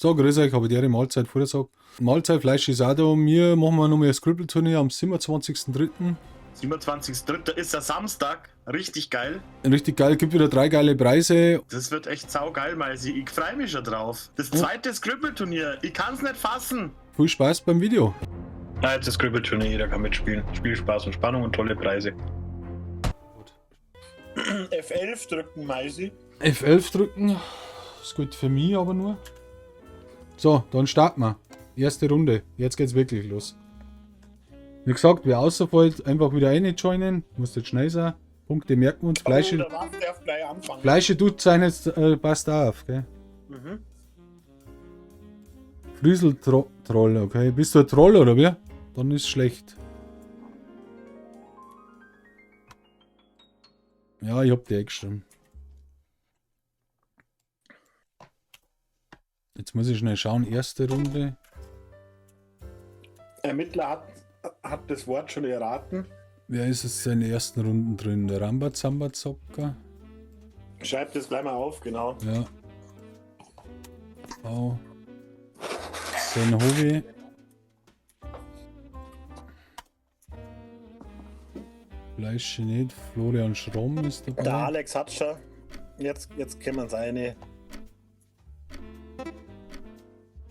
So, grüß euch, habe ich die Mahlzeit vorher gesagt. Mahlzeitfleisch ist auch da. Wir machen nochmal ein Scribble-Turnier am 27.03. 27.03. ist der Samstag. Richtig geil. Richtig geil, gibt wieder 3 geile Preise. Das wird echt saugeil, Maisi. Ich freue mich schon drauf. Das zweite Scribble-Turnier. Ich kann es nicht fassen. Viel Spaß beim Video. Ja, jetzt das Scribble-Turnier. Jeder kann mitspielen. Spielspaß und Spannung und tolle Preise. F11 drücken, Maisi. F11 drücken. Ist gut für mich aber nur. So, dann starten wir. Erste Runde. Jetzt geht's wirklich los. Wie gesagt, wer außerfällt, einfach wieder reinjoinen. Muss jetzt schnell sein. Punkte merken wir uns. Fleische, darf gleich anfangen. Fleische tut sein jetzt, passt da auf, gell? Mhm. Früsel-Troll, okay. Bist du ein Troll oder wie? Dann ist schlecht. Ja, ich hab die eingeschrieben. Jetzt muss ich schnell schauen. Erste Runde. Ermittler hat das Wort schon erraten. Wer ist es in den ersten Runden drin? Der Rambazamba-Zocker. Schreibt das gleich mal auf, genau. Ja. Oh. Den Hobby. Fleisch nicht. Florian Schromm ist dabei. Der Alex hat schon. Jetzt können wir seine.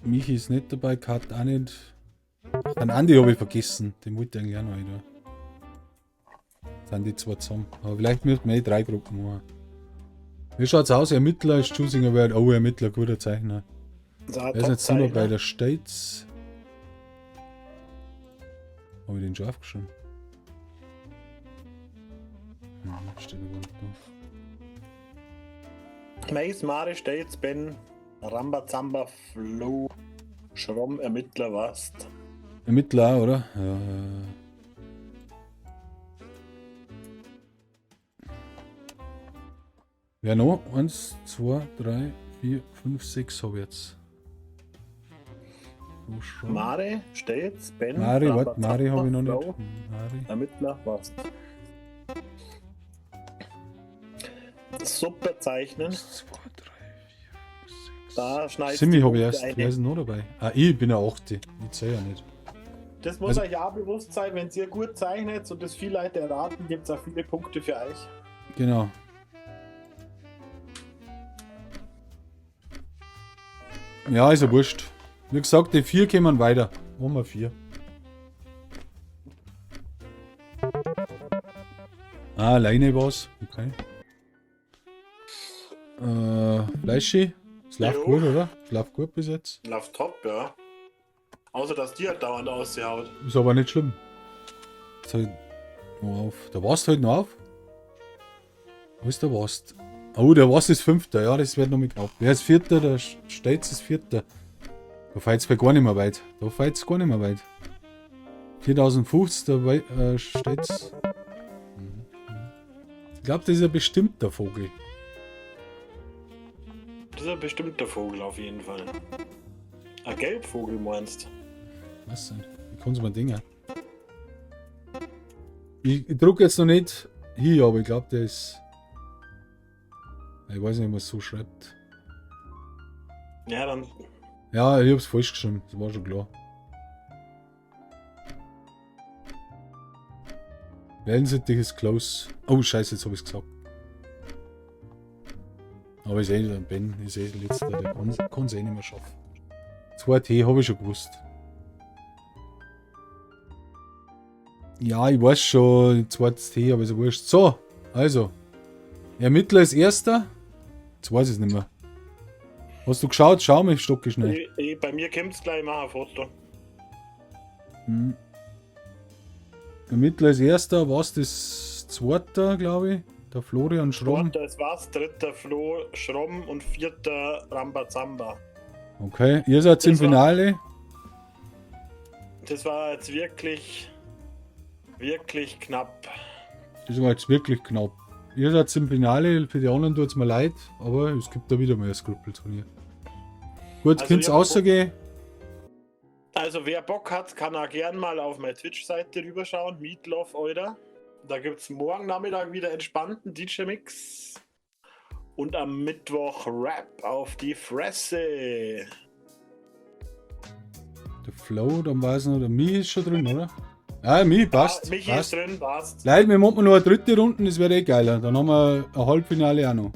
Michi ist nicht dabei, Kat auch nicht. Den Andi habe ich vergessen. Den wollte ich eigentlich auch noch wieder. Sind die zwei zusammen. Aber vielleicht müssten wir 3 Gruppen machen. Wie schaut's aus? Ermittler ist Choosing Award. Oh, Ermittler, guter Zeichner. Wer ist jetzt immer bei der States? Habe ich den schon aufgeschrieben? Steht noch nicht drauf. Mais, Mare, States, Ben, Rambazamba, Flo, Schromm, Ermittler, was? Ermittler auch, oder? Ja. Wer noch? 1, 2, 3, 4, 5, 6 habe ich jetzt. Mare, States, Ben, Mari, warte, Mari habe ich noch nicht. Flo, Mari. Ermittler, was? Super zeichnen. 1, 2, 3, 4, 5, 6. Da schneidest Simi du habe ich erst. eine. Wer ist denn noch dabei? Ah, ich bin eine 8. Ich zähle ja nicht. Das muss Also- euch auch bewusst sein, wenn ihr gut zeichnet und das viele Leute erraten, gibt es auch viele Punkte für euch. Genau. Ja, ist ja wurscht. Wie gesagt, die 4 kommen weiter. Machen wir 4. Ah, alleine was. Okay. Fleischi. Es läuft Jo. gut, oder? Es läuft gut bis jetzt. Läuft top, ja. Außer, dass die halt dauernd aushaut. Ist aber nicht schlimm. Jetzt halt noch auf. Der Wast halt noch auf. Wo ist der Wast? Oh, der Wast ist 5. Ja, das wird noch mit knapp. Wer ist 4.? Der Steitz ist 4. Da fällt es gar nicht mehr weit. Da fällt es gar nicht mehr weit. 4050, der Steitz. Ich glaube, das ist ein bestimmter Vogel. Das ist ein bestimmter Vogel auf jeden Fall. Ein Gelbvogel meinst. Was denn? Wie kann es mir Dinge? Ich drucke jetzt noch nicht hier, aber ich glaube, der ist. Ich weiß nicht, wie man es so schreibt. Ja, dann. Ja, ich hab's falsch geschrieben, das war schon klar. Wellensittich ist close. Oh, scheiße, jetzt hab ich's gesagt. Aber ich sehe den Ben, ich sehe den letzten, der kann es eh nicht mehr schaffen. 2T habe ich schon gewusst. Ja, ich weiß schon, 2T, aber ist ja wurscht. So, also. Ermittler ist erster. Jetzt weiß ich es nicht mehr. Hast du geschaut? Schau mich, stocke schnell. Bei mir kommt es gleich, ich mache ein Foto. Ermittler ist erster, was ist zweiter, glaube ich. Der Florian Schromm. Zweiter ist was, dritter Flo, Schromm und vierter Rambazamba. Okay, ihr seid im Das war- Finale. Das war jetzt wirklich knapp. Das war jetzt wirklich knapp. Ihr seid im Finale, für die anderen tut es mir leid, aber es gibt da wieder mal ein Skrupelturnier. Gut, Also könnt's ja, rausgehen. Also wer Bock hat, kann auch gern mal auf meine Twitch-Seite rüberschauen. Meatloaf, Alter. Da gibt es morgen Nachmittag wieder entspannten DJ-Mix. Und am Mittwoch Rap auf die Fresse. Der Flow, dann weiß ich noch, der Mi ist schon drin, oder? Ja, Mi passt. Ja, Michi passt. ist drin, passt. Leute, wir machen noch eine dritte Runde, das wäre eh geiler. Dann haben wir ein Halbfinale auch noch.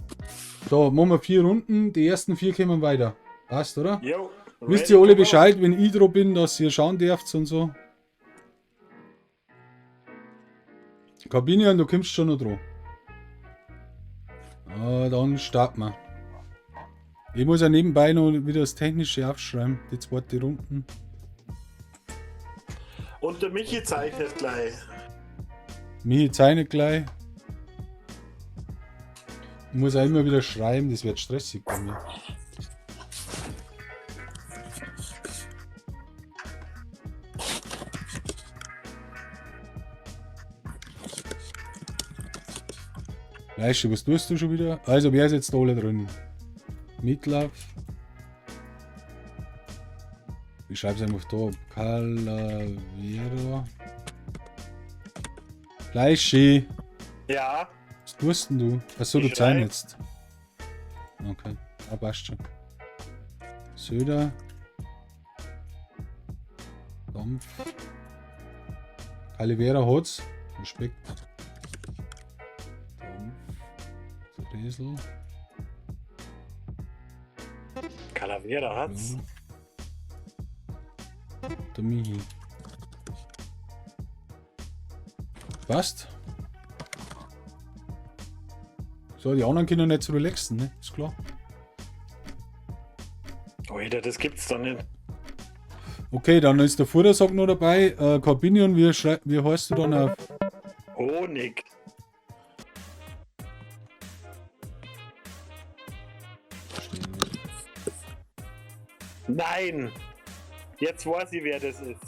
So, machen wir 4 Runden, die ersten 4 kommen weiter. Passt, oder? Jo. Wisst ready ihr alle to go. Bescheid, wenn ich drauf bin, dass ihr schauen dürft und so? Kabinian, du kommst schon noch drauf. Dann starten wir. Ich muss ja nebenbei noch wieder das Technische aufschreiben, die zweite Runden. Und der Michi zeichnet gleich. Michi zeichnet gleich. Ich muss auch immer wieder schreiben, das wird stressig bei mir. Weißt du, was tust du schon wieder? Also, wer ist jetzt da alle drin? Mitlauf. Ich schreibe es einfach da. Calavera. Fleischi. Ja. Was tust denn du? Achso, du Ich schreib. zeichnest. Okay, ja, passt schon. Söder. Dampf. Calavera hat's. Respekt. Dampf. Riesel. Calavera hat's. Der Michi. Passt. So, die anderen können nicht so relaxen, ne? Ist klar. Alter, das gibt's doch nicht. Okay, dann ist der Vordersack noch dabei. Corbinian, wie heißt du dann auf? Honig. Nein! Jetzt weiß ich, wer das ist.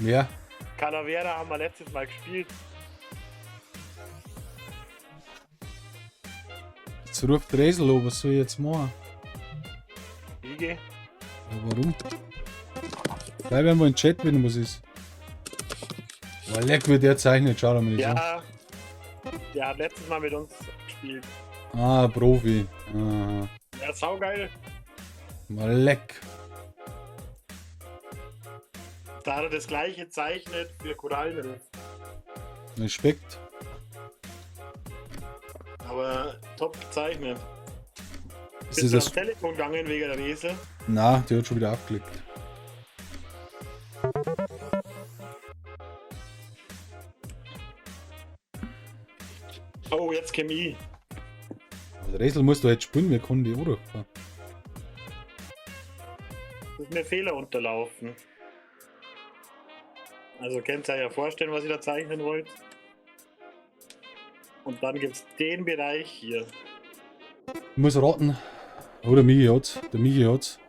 Ja. Calavera haben wir letztes Mal gespielt. Jetzt ruft Resel an, was soll ich jetzt machen? Ige. Ja, warum? Bleib einmal im Chat, wenn was ist. Oh, leck, wie der zeichnet, schau mal nicht an. Ja, der hat letztes Mal mit uns gespielt. Ah, Profi. Aha. Ja, saugeil. Mal leck. Da hat er das gleiche zeichnet für Korallenriff. Respekt. Aber top gezeichnet. Ist Bist das du ans das? Telefon gegangen wegen der Riesel? Na, der hat schon wieder aufgelegt. Oh, jetzt komm ich. Der Resel muss doch jetzt spielen, wir können die auch fahren. Das ist mir Fehler unterlaufen. Also könnt ihr ja vorstellen, was ich da zeichnen wollt. Und dann gibt es den Bereich hier. Ich muss raten. Oh, der Michi hat's. Der Michi hat's.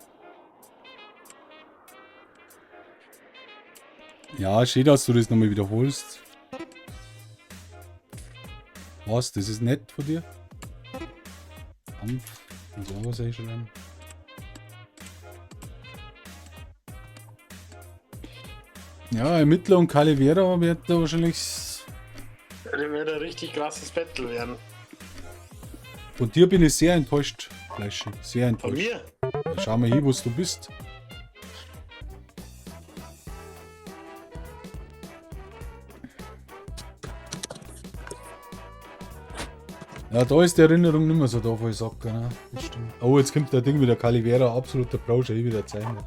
Ja, schön, dass du das nochmal wiederholst. Was? Das ist nett von dir? Kampf. Und so was ich schon. Ja, Ermittler und Calavera wird da wahrscheinlich. Das wird ein richtig krasses Battle werden. Von dir bin ich sehr enttäuscht, Fleischi. Sehr Von enttäuscht. mir? Ja, schau mal hin, wo du bist. Ja, da ist die Erinnerung nicht mehr so da, wo ich sage. Ne? Das stimmt. Oh, jetzt kommt der Ding wieder. Calavera, absoluter Braucher, ich wieder zeichnen.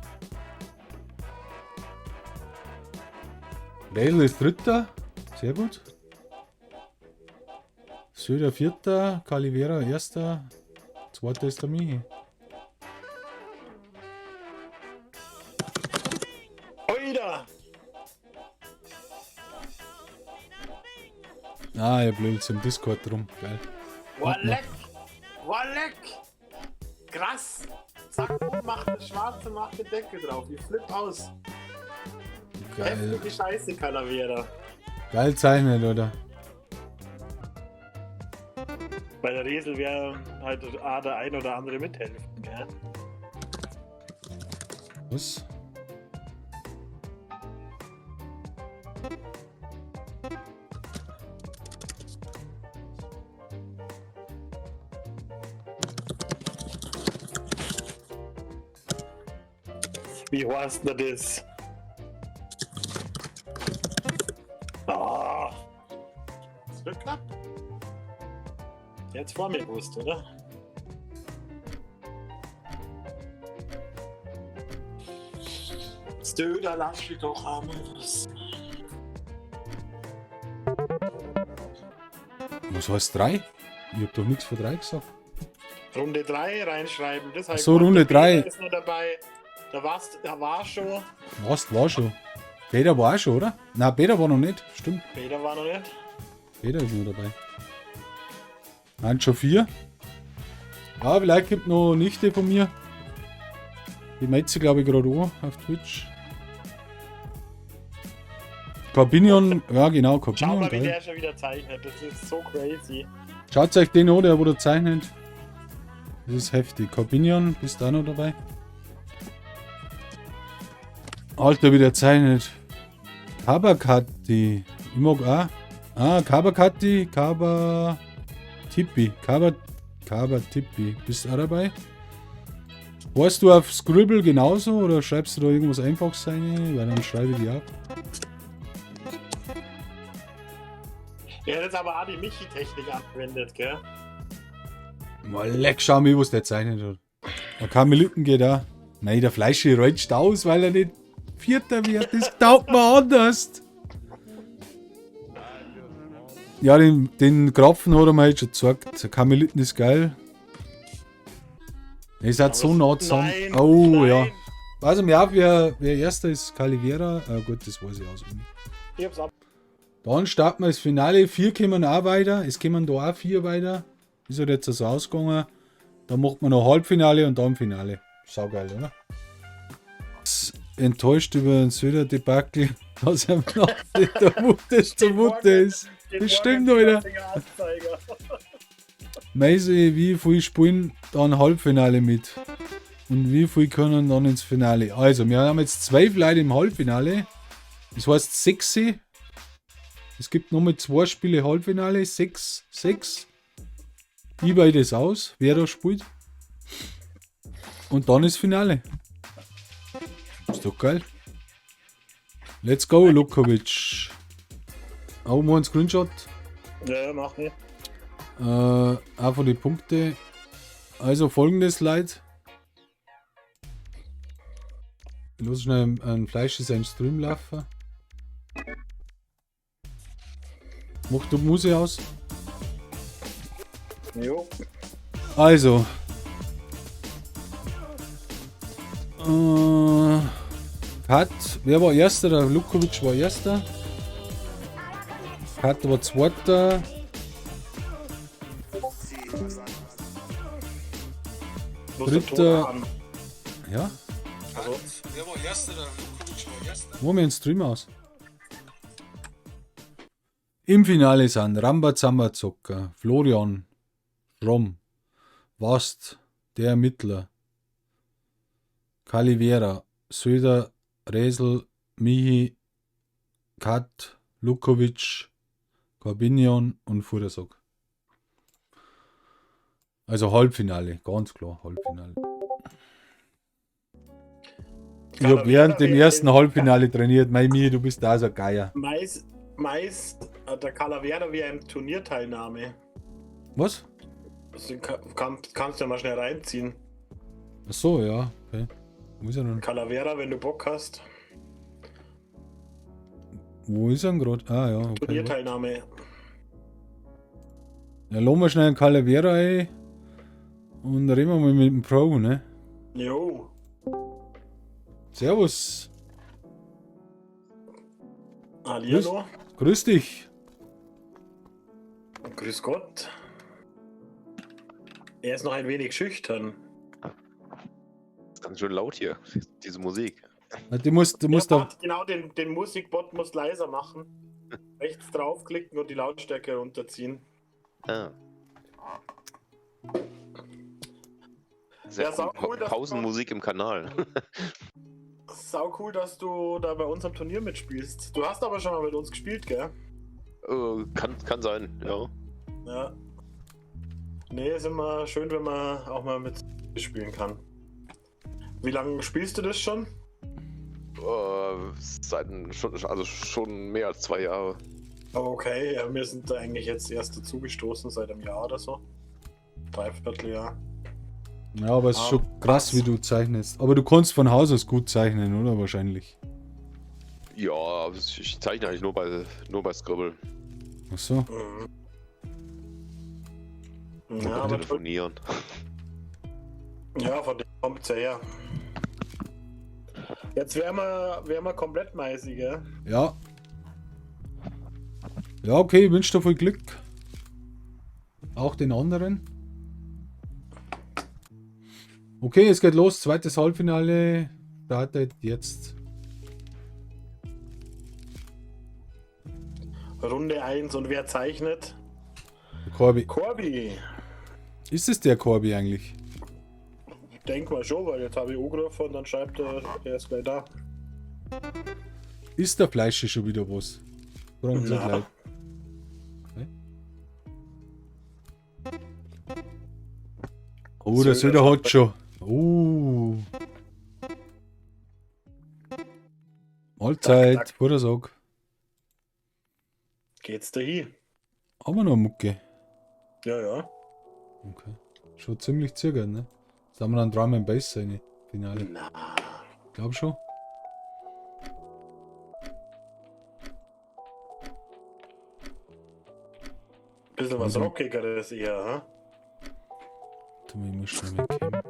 Redl ist Dritter. Sehr gut. Söder Vierter. Calavera Erster. Zweiter ist der Michi. Oida! Ah, ihr blöd im Discord rum. Geil. Wallek! Wallek! Krass! Zack, macht das Schwarze, macht den Deckel drauf. Ich flipp aus. Geil. Heftige Scheiße, Calavera. Geil zeichnet, oder? Bei der Riesel wäre halt der ein oder andere mithelfen. Gell? Was? Wie heißt denn das? Jetzt vor mir gewusst, oder? Stöder, lass mich doch einmal was. Was heißt 3? Ich hab doch nichts von 3 gesagt. Runde 3 reinschreiben. Das heißt, So, Runde 3. ist noch dabei. Da war schon. Was, war schon. Peter war auch schon, oder? Nein, Peter war noch nicht. Stimmt, Peter war noch nicht. Peter ist noch dabei. Nein, schon 4. Ja, vielleicht gibt noch Nichte von mir. Die meldet sich, glaube ich, gerade an auf Twitch. Corbinion, ja genau, Schau Corbinion. mal, wie Geil. der schon wieder zeichnet. Das ist so crazy. Schaut euch den an, der wo der zeichnet. Das ist heftig. Corbinion, bist du auch noch dabei? Alter, wie der zeichnet. Kabakati. Ich mag auch. Ah, Kabakati, Kabatipi. Kabatipi. Bist du auch dabei? Weißt du auf Scribble genauso oder schreibst du da irgendwas Einfaches rein? Weil dann schreibe ich die ab. Er hat jetzt aber auch die Michi-Technik angewendet, gell? Mal leck, schau mal, was der zeichnet hat. Der Karmeliten geht auch. Nein, der Fleischi rutscht aus, weil er nicht Vierter wird. Das taugt mir anders. Ja, den Krapfen hat er mir jetzt schon gezeigt. Der Karmeliten ist geil. Ihr seid so nah zusammen. Nein, Oh nein. ja. Also mir auf, wer erster ist Calivera. Ah, gut, das weiß ich auswendig. Ich hab's ab. Dann starten wir das Finale. 4 kommen auch weiter. Es kommen da auch 4 weiter. Ist halt jetzt so ausgegangen. Dann macht man noch Halbfinale und dann Finale. Saugeil, oder? Enttäuscht über den Söder-Debakel, dass er noch nicht der Mutter zur Mutter ist. Das stimmt, Alter. Meise, wie viel spielen dann Halbfinale mit? Und wie viel können dann ins Finale? Also, wir haben jetzt 12 Leute im Halbfinale. Das heißt 6. Es gibt nochmal 2 Spiele Halbfinale. 6. Ich wähle das aus, wer da spielt. Und dann ist Finale. Ist doch geil. Let's go, Lukovic. Auch mal ein Screenshot. Ja, mach nicht. Auch von den Punkten. Also folgendes, Leute. Ich lasse schnell ein Fleisch in seinem Stream laufen. Mach du Musik aus. Jo. Also. Wer war erster? Der Lukovic war erster. Pat war zweiter. Dritter. Ja? Also, Wer war erster? Der Lukovic war erster. Machen wir einen Stream aus. Im Finale sind Rambazamba Zocker, Florian, Rom, Wast, der Ermittler, Calivera, Söder, Resel, Mihi, Kat, Lukovic, Corbinion und Furasok. Also Halbfinale, ganz klar Halbfinale. Ich habe während dem ersten Halbfinale trainiert. Mein Mihi, du bist da so ein Geier. meist der Calavera wie eine Turnierteilnahme. Was? Also, kannst du ja mal schnell reinziehen. Ach so, ja. Okay. Wo ist er denn? Calavera, wenn du Bock hast. Wo ist er denn gerade? Ah ja, okay. Turnierteilnahme. Ja, lassen wir schnell einen Calavera ein und reden wir mal mit dem Pro, ne? Jo. Servus. Hallihallo. Grüß dich. Grüß Gott. Er ist noch ein wenig schüchtern. ist ganz schön laut hier, diese Musik. Du musst da. Genau, den Musikbot musst leiser machen. Rechts draufklicken und die Lautstärke runterziehen. Ah. Sehr Ja, sau cool. cool, dass Pausenmusik im Kanal. Sau cool, dass du da bei unserem Turnier mitspielst. Du hast aber schon mal mit uns gespielt, gell? Kann sein, ja. Ja. Nee, ist immer schön, wenn man auch mal mit spielen kann. Wie lange spielst du das schon? Schon mehr als 2 Jahre. Okay, ja, wir sind da eigentlich jetzt erst dazugestoßen seit einem Jahr oder so. Dreivierteljahr. Ja, aber es ist schon krass, wie du zeichnest. Aber du kannst von Haus aus gut zeichnen, oder? Wahrscheinlich. Ja, aber ich zeichne eigentlich nur bei Scribble. Ach so. Nur Ja, beim aber Telefonieren. ja, von dem kommt's ja her. Jetzt wären wir komplett meißig, gell? Ja. Ja, okay, ich wünsche dir viel Glück. Auch den anderen. Okay, es geht los. Zweites Halbfinale startet jetzt. Runde 1 und wer zeichnet? Corby. Corby. Ist es der Corby eigentlich? Ich denke mal schon, weil jetzt habe ich angerufen und dann schreibt er ist gleich da. Ist der Fleisch schon wieder was? Warum so Na. leid? Okay. Oh, der Söder hat schon. Oh. Mahlzeit, Tack, tack. wo der sagt. Geht's da hin? Haben wir noch eine Mucke? Ja, ja. Okay. Schon ziemlich zögern, ne? Jetzt haben wir dann Drum and Bass seine Finale. Na. Glaub schon. Bisschen was Also- Rockigeres eher, ha? Tu mir immer schnell wegnehmen.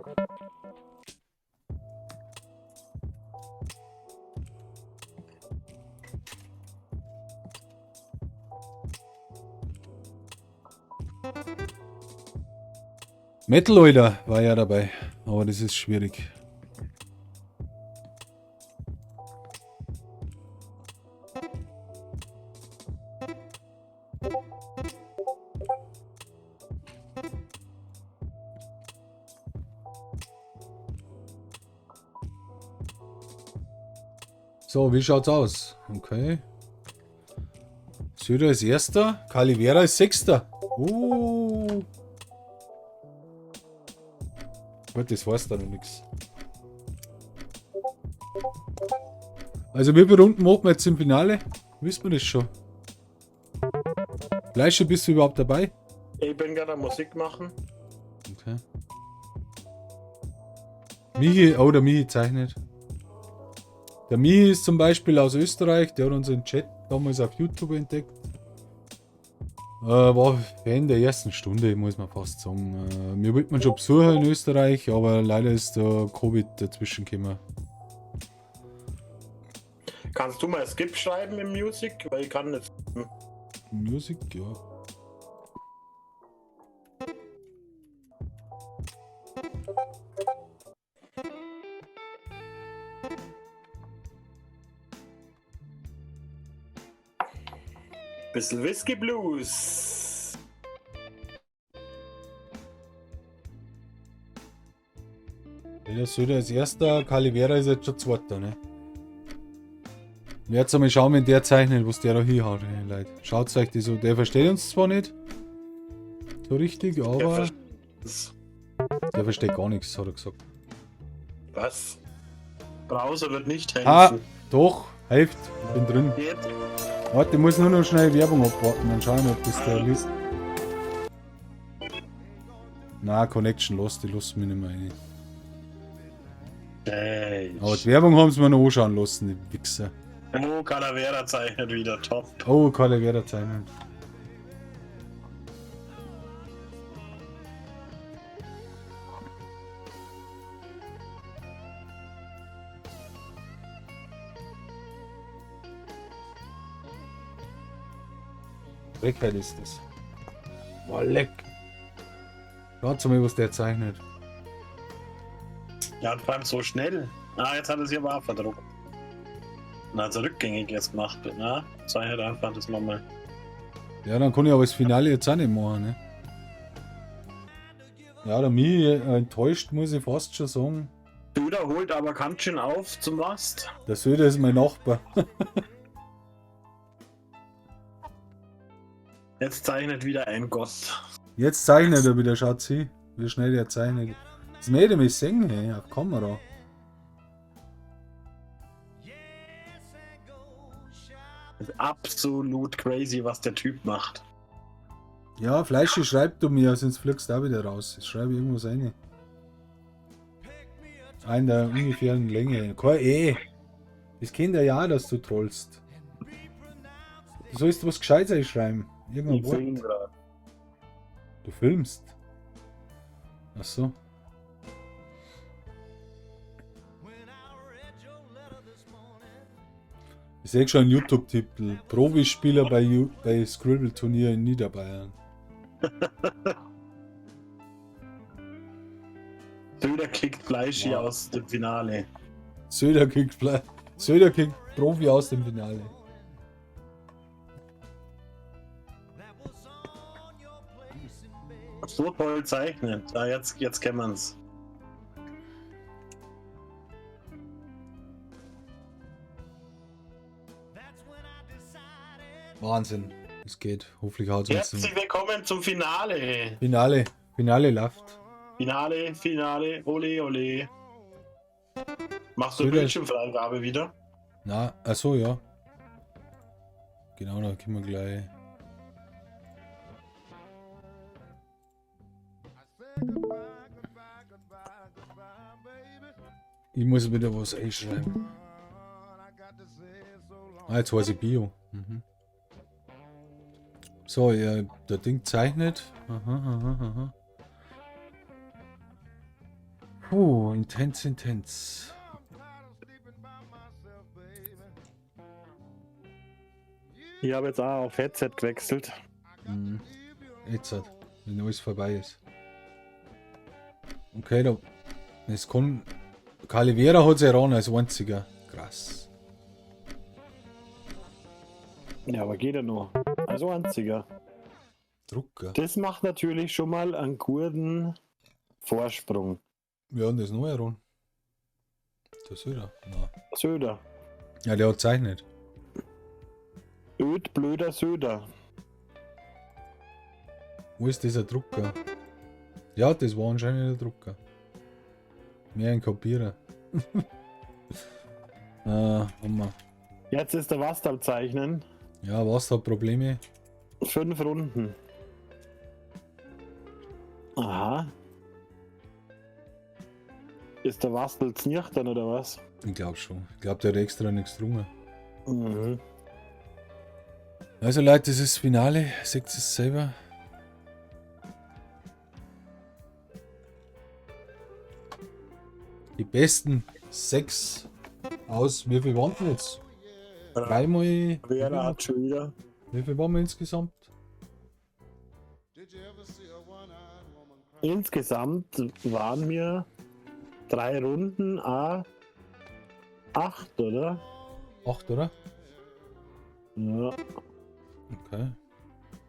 Metal, Alter, war ja dabei. Aber das ist schwierig. So, wie schaut's aus? Okay. Söder ist Erster, Calivera ist Sechster. Gut, das war's dann noch nichts. Also wie viele Runden machen wir jetzt im Finale? Wissen wir das schon? Fleische, bist du überhaupt dabei? Ich bin gerade am Musik machen. Okay. Michi, oh, der Michi zeichnet. Der Michi ist zum Beispiel aus Österreich, der hat unseren Chat damals auf YouTube entdeckt. War Fan der ersten Stunde, muss man fast sagen. Wir wollten schon besuchen in Österreich, aber leider ist der Covid dazwischen gekommen. Kannst du mal Skip schreiben im Music? Weil ich kann nicht. Musik, ja. Bisschen Whisky Blues. Der Söder ist Erster, Calivera ist jetzt schon Zweiter, ne? Jetzt einmal schauen, wenn der zeichnet, was der da hier hat, Leute. Schaut euch das so. Der versteht uns zwar nicht so richtig, aber der versteht gar nichts, hat er gesagt. Was? Browser wird nicht helfen. Ah, doch, hilft. Ich bin drin. Geht. Warte, ich muss nur noch schnell Werbung abwarten, dann schauen wir, ob das der liest. Na, Connection lost, die lassen mich nicht mehr rein. Aber die Werbung haben sie mir noch anschauen lassen, die Wichser. Oh, Calavera zeichnet wieder top. Oh, Calivera zeichnen. Frechheit ist das. Oh, leck. Schaut mal, was der zeichnet. Ja, und vor allem so schnell. Ah, jetzt hat er sich aber auch verdruckt. Und hat er rückgängig jetzt gemacht. Na, zeichnet einfach das nochmal. Ja, dann kann ich aber das Finale jetzt auch nicht machen, ne? Ja, der Michi enttäuscht, muss ich fast schon sagen. Söder holt aber ganz schön auf zum Mast. Der Söder ist mein Nachbar. Jetzt zeichnet wieder ein Gott. Jetzt zeichnet er wieder, schaut sie, wie schnell er zeichnet. Das möchte mich singen, hey, auf Kamera. Das ist absolut crazy, was der Typ macht. Ja, Fleischi, schreib du mir, sonst fliegst du auch wieder raus. Ich schreibe irgendwas rein. In der ungefähren Länge. Kein E. Das kennt er ja, dass du trollst. Du sollst was Gescheites einschreiben. Irgendein Ich film Wort. grad. Du filmst. Ach so. Ich sehe schon einen YouTube-Titel. Profispieler bei Scribble-Turnier in Niederbayern. Söder kickt Fleischi Wow. aus dem Finale. Söder kickt Profi aus dem Finale. So toll zeichnen. Ja, jetzt kennen wir's. Wahnsinn. Es geht. Hoffentlich haut es Herzlich willkommen zum Finale. Finale. Finale läuft. Finale, ole, ole. Machst du Söder- Bildschirmfreigabe wieder? Na, achso, ja. Genau, da können wir gleich. Ich muss wieder was einschreiben. Ah, jetzt weiß ich Bio. Mhm. So, ja, der Ding zeichnet. Aha. Puh, intens. Ich habe jetzt auch auf Headset gewechselt. Mhm. Jetzt hat, wenn alles vorbei ist. Okay, da. Es kann. Calivera hat sich ran als einziger. Krass. Ja, aber geht ja nur. Also einziger. Drucker. Das macht natürlich schon mal einen guten Vorsprung. Ja, und das neue ran. Das ist er. Nein. Söder. Ja, der hat zeichnet. Öd, blöder Söder. Wo ist dieser Drucker? Ja, das war anscheinend der Drucker. Mehr ein Kopierer. Haben wir. Jetzt ist der Wast am Zeichnen. Ja, was hat Probleme? 5 Runden. Aha. Ist der Wastel nüchtern oder was? Ich glaube schon. Ich glaube, der hat extra nichts drungen. Mhm. Also Leute, das ist das Finale. Seht ihr es selber? Die besten 6 aus. Wie viel waren denn jetzt? Dreimal. Wer hat schon wieder? Wie viel waren wir insgesamt? Insgesamt waren wir 3 Runden, 8, oder? 8, oder? Ja. Okay.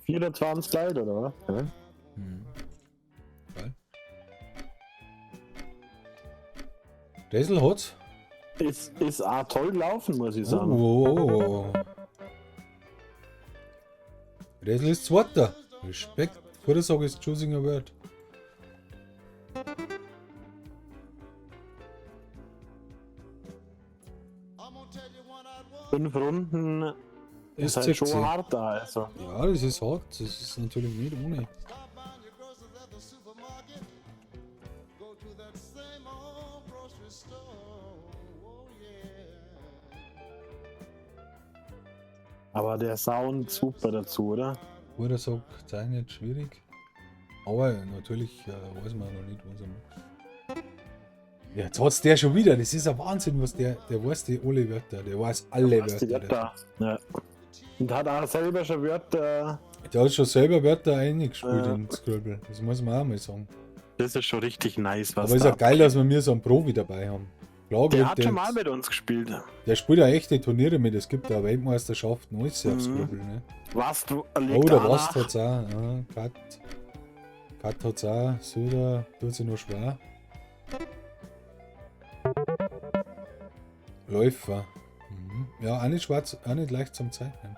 24 Leute, oder was? Ja. Hm. Geil. Resel hat's? Ist auch toll gelaufen, muss ich sagen. Oh. Resel ist Zweiter. Respekt. Vorsage ist choosing a word. Fünf Runden ist halt SZC. schon hart da, also. Ja, das ist hart. Das ist natürlich nicht ohne. Aber der Sound super dazu, oder? Vorsage zeichnet schwierig. Aber natürlich weiß man noch nicht, was er macht. Ja, jetzt hat's der schon wieder. Das ist ein Wahnsinn, was der weiß die alle Wörter. Der weiß alle Was die Wörter. Wörter. Ja. Und hat auch selber schon Wörter. Der hat schon selber Wörter eingespielt Ja. in Scribble. Das muss man auch mal sagen. Das ist schon richtig nice, was Aber ist da ja geil, dass wir so einen Profi dabei haben. Klar, Der gut, hat schon mal mit uns gespielt. der spielt ja echte Turniere mit. Es gibt ja Weltmeisterschaften, alles auf Mhm. Scribble. Ne? Was du Oh, der Wast hat's auch. Ja, Kat hat's auch. Söder tut sich noch schwer. Läufer. Mhm. Ja, auch nicht schwarz, auch nicht leicht zum Zeichnen.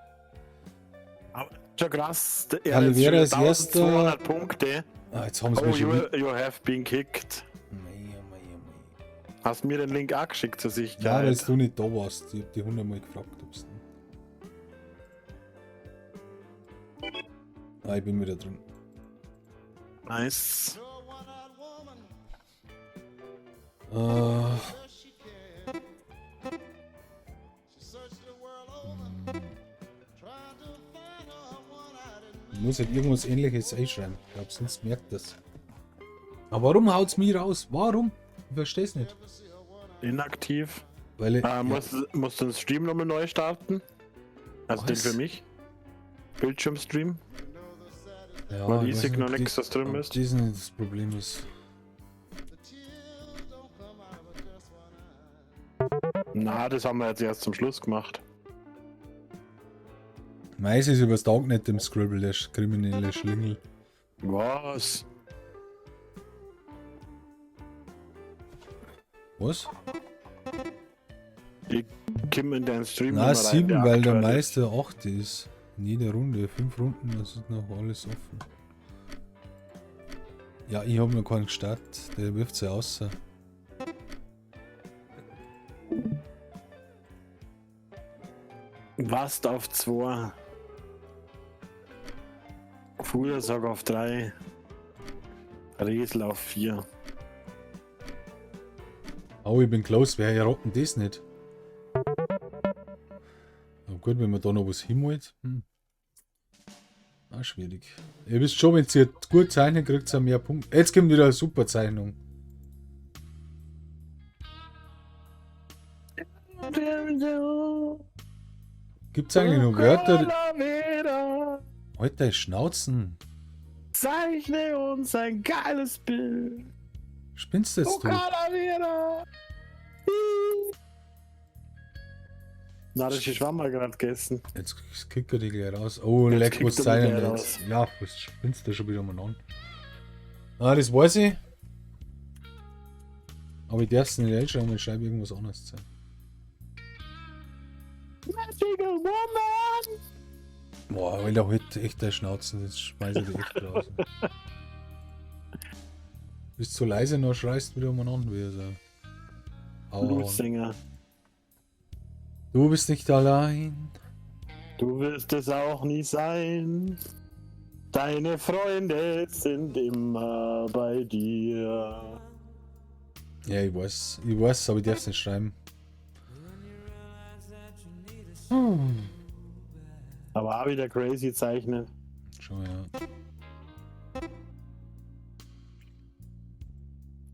Schon krass. Er Calivera hat jetzt ist schon erster. 1200 Punkte. Ah, jetzt haben sie Oh, mich schon wieder. you have been kicked. Mei. Hast mir den Link auch geschickt zur Ja, weil Sicherheit. du nicht da warst. Ich hab die 100 Mal gefragt, ob's denn. Ah, ich bin wieder drin. Nice. Ich muss halt irgendwas ähnliches einschreiben. Ich glaube, sonst merkt das. Aber warum haut's mich raus? Warum? Ich versteh's nicht. Inaktiv. Weil ich, Musst du den Stream nochmal neu starten? Also den Was? für mich? Bildschirmstream? ja, weil ich ich weiß sehe nicht, noch ob nichts, was drin ob ist. das nicht das Problem ist. Na, das haben wir jetzt erst zum Schluss gemacht. Meist ist übers Darknet im Scribble, der kriminelle Schlingel. Was? Was? Ich komme in deinen Stream Na, nicht mehr rein, 7, weil der aktuell ist. meiste 8 ist. In jeder Runde. 5 Runden, das ist noch alles offen. Ja, ich habe noch keinen gestartet. Der wirft sie aus. Wast auf 2. Fuhrsog auf 3. Riesel auf 4. Oh, ich bin close. Wer errotten das nicht? Aber gut, wenn man da noch was hinholt. Ah, schwierig. Ihr wisst schon, wenn ihr gut zeichnet, kriegt ihr mehr Punkte. Jetzt kommt wieder eine super Zeichnung. Gibt es eigentlich noch Wörter? Alter, Schnauzen. Zeichne uns ein geiles Bild. Spinnst du jetzt du? Na, das ist Schwamm mal gerade gegessen. Jetzt kriegt er die gleich raus. Oh, Jetzt leck, kriegt was er sein die denn gleich jetzt? Ja, was spinnst du schon wieder mal an? Ah, das weiß ich. Aber ich darf es nicht reinschreiben, ich schreibe irgendwas anderes zu. Magical Woman! Boah, Alter, heute echt der Schnauzen, jetzt schmeiße ich die echt raus. Bist zu leise, noch schreist wieder mal an, wie so. Aua. Bluesinger. Du bist nicht allein. Du wirst es auch nie sein. Deine Freunde sind immer bei dir. Ja, ich weiß, aber ich darf es nicht schreiben. Aber auch wieder crazy zeichnen. Schon, ja.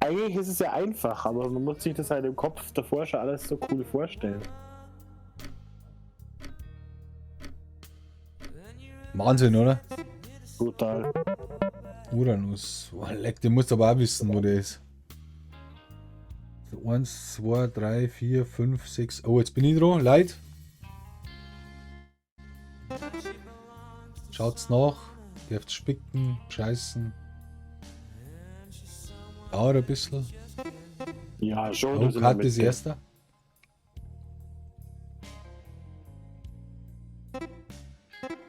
Eigentlich ist es ja einfach, aber man muss sich das halt im Kopf davor schon alles so cool vorstellen. Wahnsinn, oder? Brutal. Uranus. Boah, leck, den musst du aber auch wissen, wo der ist. 1, 2, 3, 4, 5, 6. Oh, jetzt bin ich dran. Leid. Schaut's nach. Dürft spicken, scheißen. Dauert ein bisschen. Ja, schon. Oh, das sind Kat wir ist mit- erster.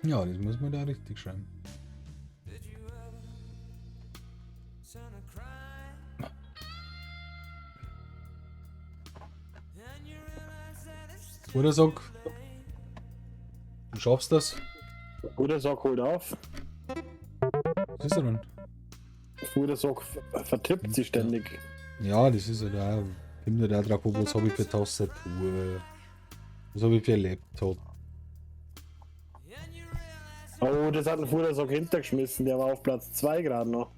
Ja, das muss man da richtig schreiben. Oder sag, du schaffst das. Guter Sock holt auf. Was ist er denn? Guter Sock vertippt sie ständig. Ja, das ist ja da. Kommt ja da drauf, was habe ich für Tastatur? Was habe ich für Laptop? Oh, das hat ein Fudersock hintergeschmissen. Der war auf Platz 2 gerade noch.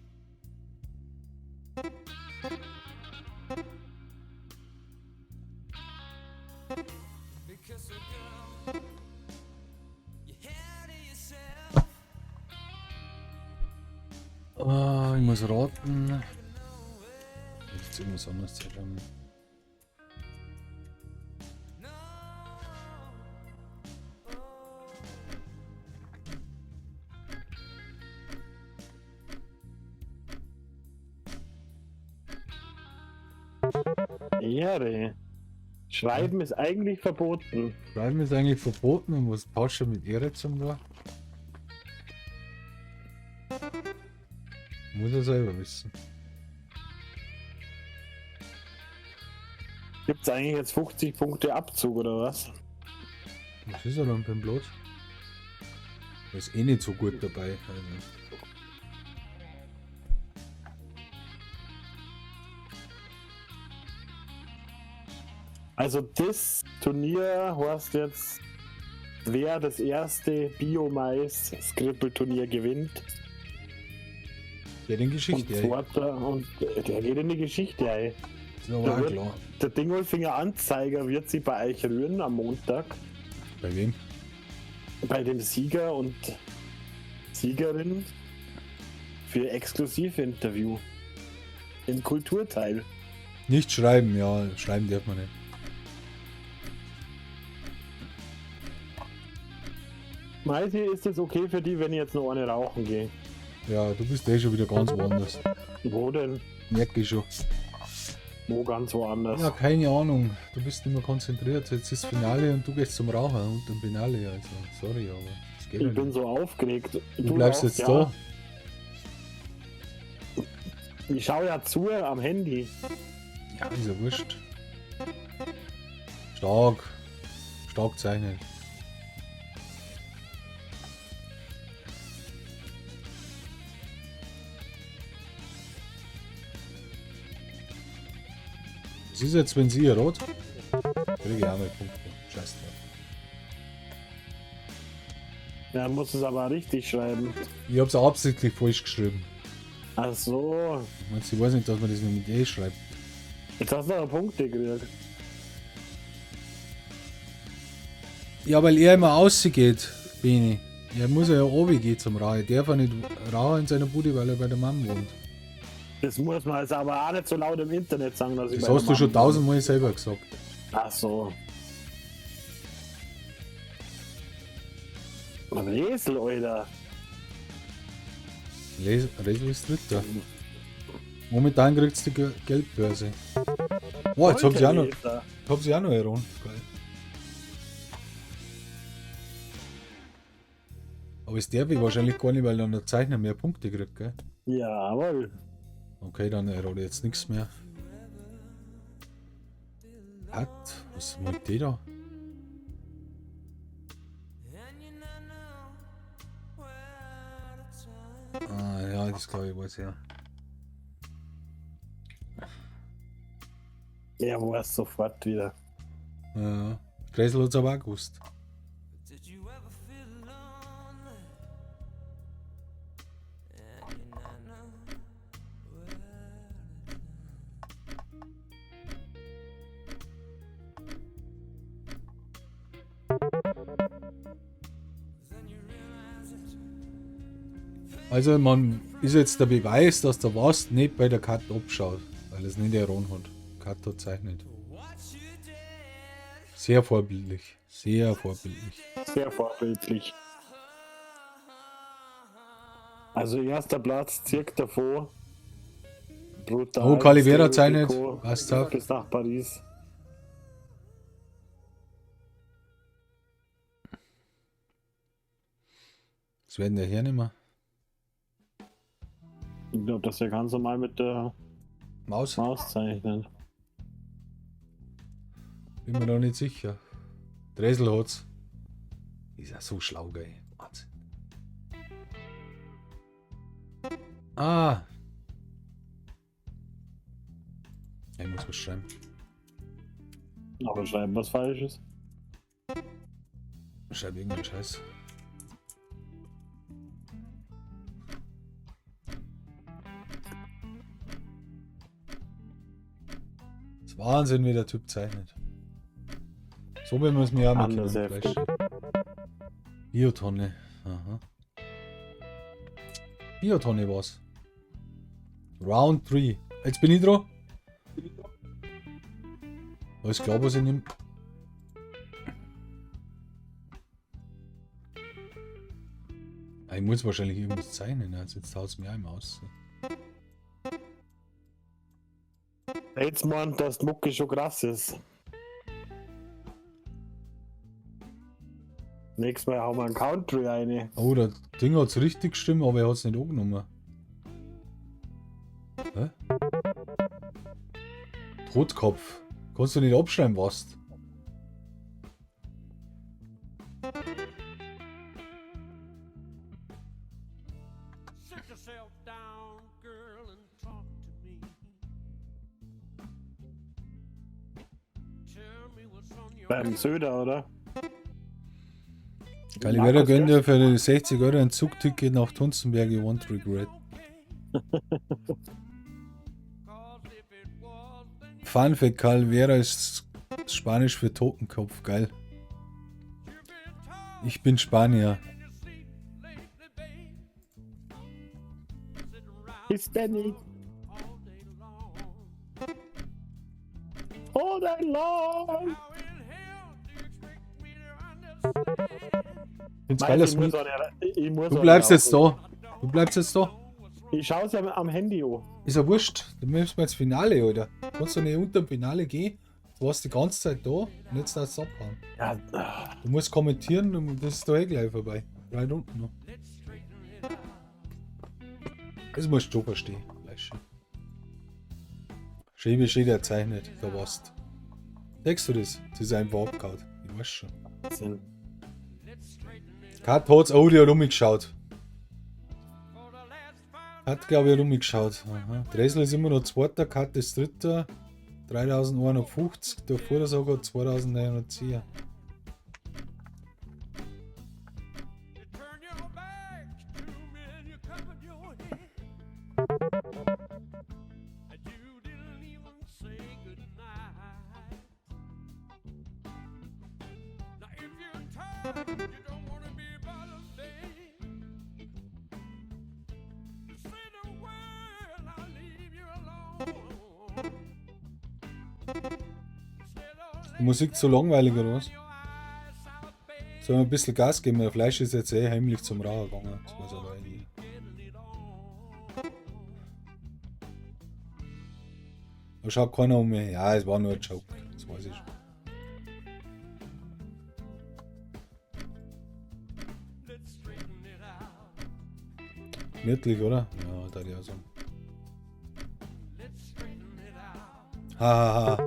Ah, ich muss raten. Jetzt irgendwas anderes zu schreiben. Ehre. Schreiben ist eigentlich verboten. Schreiben ist eigentlich verboten und was passt schon mit Ehre zum Tor? Muss er selber wissen. Gibt es eigentlich jetzt 50 Punkte Abzug oder was? Was ist er dann beim Blut? Da ist eh nicht so gut dabei. Also das Turnier heißt jetzt, wer das erste Biomais-Skrippel-Turnier gewinnt. Der den Geschichte, ey. Und der geht in die Geschichte, ey. Das war auch klar. Der Dingolfinger Anzeiger wird sich bei euch rühren am Montag. Bei wem? Bei dem Sieger und Siegerin für Exklusivinterview. Im Kulturteil. Nicht schreiben, ja, schreiben darf man nicht. Meisi, ist es okay für die, wenn ich jetzt noch eine rauchen gehe? Ja, du bist eh schon wieder ganz woanders. Wo denn? Merke ich schon. Wo ganz woanders? Ja, keine Ahnung. Du bist nicht mehr konzentriert. Jetzt ist Finale und du gehst zum Rauchen und dem Finale. Also, sorry, aber das geht Ich nicht. bin so aufgeregt. Du bleibst jetzt da. Ich schaue ja zu am Handy. Ja, ist ja wurscht. Stark. Stark zeichnet. Was ist jetzt, wenn sie hier rot? Kriege ich auch mal Punkte. Scheiß drauf. Ja, muss es aber richtig schreiben. Ich hab's absichtlich falsch geschrieben. Ach so. Ich weiß nicht, dass man das nur mit E schreibt. Jetzt hast du noch Punkte gekriegt. Ja, weil er immer ausgeht, Beni. Er muss ja oben gehen zum Rauchen. Er darf ja nicht rauchen in seiner Bude, weil er bei der Mama wohnt. Das muss man jetzt aber auch nicht so laut im Internet sagen, dass ich Das bei hast der du schon Mama bin. tausendmal selber gesagt. Ach so. Resel, Alter. Resel ist Dritter. Momentan kriegst du die Geldbörse. Oh, jetzt hab sie auch noch. Alter. Hab sie auch noch heran. Geil. Aber es darf ich wahrscheinlich gar nicht, weil dann der Zeichner mehr Punkte kriegt, gell? Jawohl. Okay, dann errate ich jetzt nichts mehr. Hat, was macht die da? Ah ja, das glaube ich weiß ja. Er weiß sofort wieder. Ja, Kreisel hat es aber auch gewusst. Also man ist jetzt der Beweis, dass der was nicht bei der Kat abschaut, weil es nicht der Ron hat. Kat hat zeichnet. Sehr vorbildlich. Sehr vorbildlich. Sehr vorbildlich. Also erster Platz, circa davor. Brutal. Oh, Calivera Risiko, zeichnet. Passt auf. bis nach Paris. Das werden der hier nicht mehr. Ich glaube, dass er ganz normal mit der Maus? Maus zeichnet. Bin mir da nicht sicher. Dresel hat's. Ist ja so schlau, gell. Wahnsinn. Ah. Ich muss was schreiben. Aber schreiben was Falsches. Schreib irgendeinen Scheiß. Das ist Wahnsinn, wie der Typ zeichnet. So will man es mir auch mit Anders heftig. Biotonne. Aha. Biotonne war's. Round 3. Jetzt bin ich dran. Alles klar, was ich nehme. Ich muss wahrscheinlich irgendwas zeichnen, also jetzt haut es mir einmal aus. Jetzt meint, dass die Mucke schon krass ist. Nächstes Mal hauen wir ein Country rein. Oh, der Ding hat's richtig gestimmt, aber er hat's nicht angenommen. Hä? Totkopf. Kannst du nicht abschreiben, was? Beim Söder, oder? Calivera Markus gönnt ja Götz. für die 60 Euro ein Zugticket nach Tunzenberg, you won't regret. Fun Fact, Calivera ist Spanisch für Totenkopf, geil. Ich bin Spanier. Hispanic. All day long. Find's Meinst geil, du, dass du bleibst jetzt da. Du bleibst jetzt da. Ich schaue es ja am Handy an. Ist ja wurscht. Du müssen wir ins Finale, Alter. Kannst du nicht unter dem Finale gehen? Du warst die ganze Zeit da und jetzt darfst du abhauen. Ja, Du musst kommentieren und das ist da eh gleich vorbei. Weit unten noch. Das musst du schon verstehen. Schön wie schön der zeichnet, der Wast. Denkst du das? Das ist einfach abgehauen. Ich weiß schon. Sinn. Kat hat's auch wieder rumgeschaut. Hat, glaube ich, rumgeschaut. Aha. Dresel ist immer noch Zweiter, Kat ist Dritter. 3150, davor sogar 2910. Die Musik zu langweilig oder was? Sollen wir ein bisschen Gas geben? Der Fleisch ist jetzt eh heimlich zum Rauer gegangen. Das weiß aber nicht. Da schaut keiner um mich. Ja, es war nur ein Joke. Das weiß ich schon. Gemütlich, oder? Ja, da die auch so. Hahaha.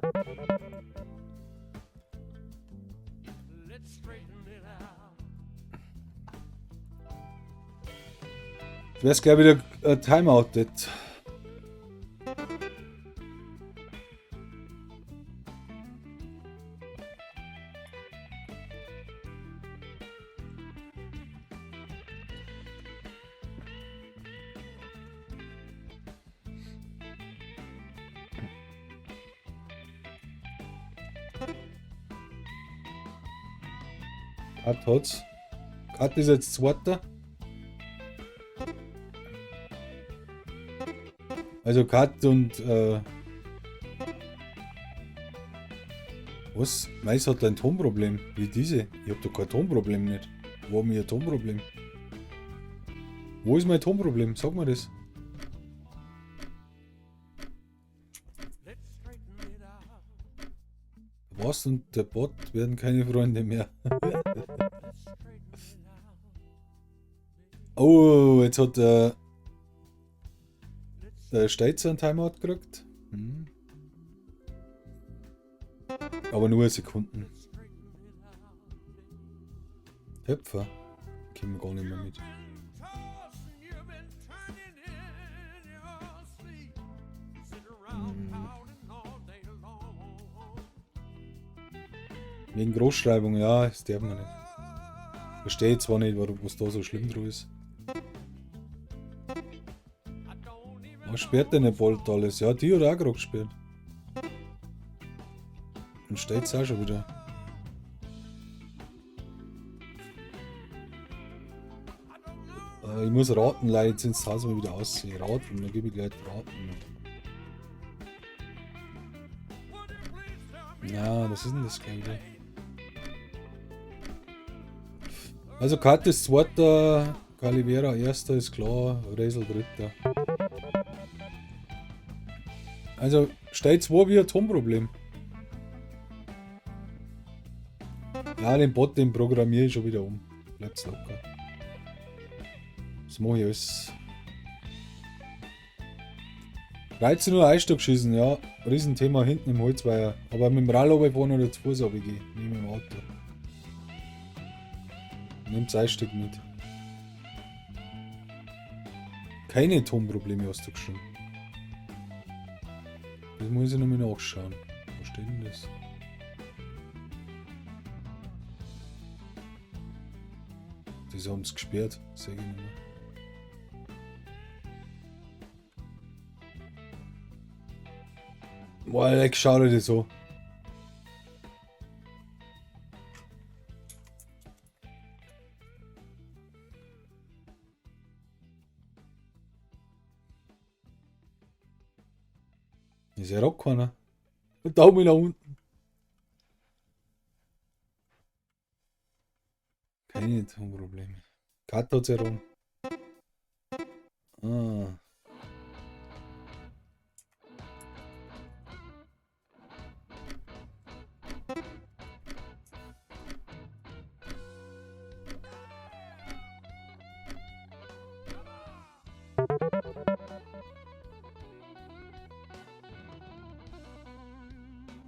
Jetzt wär's gleich wieder ein Timeout. Das. Hat's. Kat ist jetzt Zweiter. Also Kat und was? Mais hat ein Tonproblem. Wie diese? Ich hab doch kein Tonproblem nicht. Wo haben wir ein Tonproblem? Wo ist mein Tonproblem? Sag mir das. Was und der Bot werden keine Freunde mehr. Oh, jetzt hat der Steitzer einen Timeout gekriegt. Hm. Aber nur Sekunden. Töpfer. Kommen wir gar nicht mehr mit. Wegen Großschreibung, ja, das darf man nicht. Verstehe zwar nicht, was da so schlimm dran ist. Was sperrt denn der Bolt alles? Ja, die hat auch gerade gesperrt. Und steht's auch schon wieder. Ich muss raten, leider jetzt ins Haus mal wieder aussehen. Raten, dann gebe ich gleich raten. Ja, was ist denn das gleiche? Also Kat ist Zweiter, Calivera Erster ist klar, Resel Dritter. Also steht 2 wie ein Tonproblem. Ja, den Bot, den programmiere ich schon wieder um. Bleibt's locker. Das mache ich alles. 13 Uhr Eisstock schießen, ja. Riesenthema hinten im Holzweiher. Aber mit dem Rallo fahren oder zu Fuß runtergehen. Nicht mit dem Auto. Nehmt das Eisstück mit. Keine Tonprobleme hast du geschrieben. Das muss ich nochmal nachschauen. Wo steht denn das? Das haben sie gesperrt, sag ich nicht mehr. Boah, Alex, schau dir das an. Ist ja auch keiner. Daumen nach unten. Keine Tonprobleme. Kat hat's herum. Ah.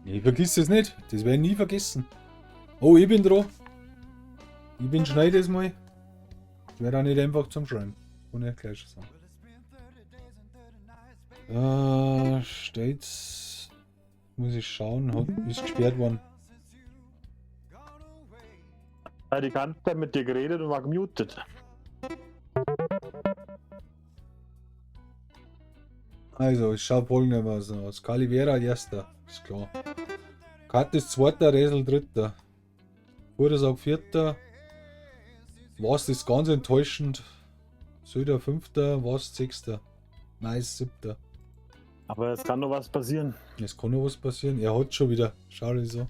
Ich vergiss das nicht. Das werde ich nie vergessen. Oh, ich bin dran. Ich bin Schneider das mal. Das wäre auch nicht einfach zum Schreiben. Kann ich gleich schon sagen. Steht's. Muss ich schauen. Ist gesperrt worden. Ja, die ganze Zeit mit dir geredet und war gemutet. Also, es schaut folgendermaßen aus. Calivera erster. Ist klar. Kat ist zweiter, Resel dritter. Fuhrersack vierter. Was ist ganz enttäuschend. Söder fünfter, was sechster. Mais siebter. Aber es kann noch was passieren. Es kann noch was passieren. Er hat schon wieder. Schau dir so.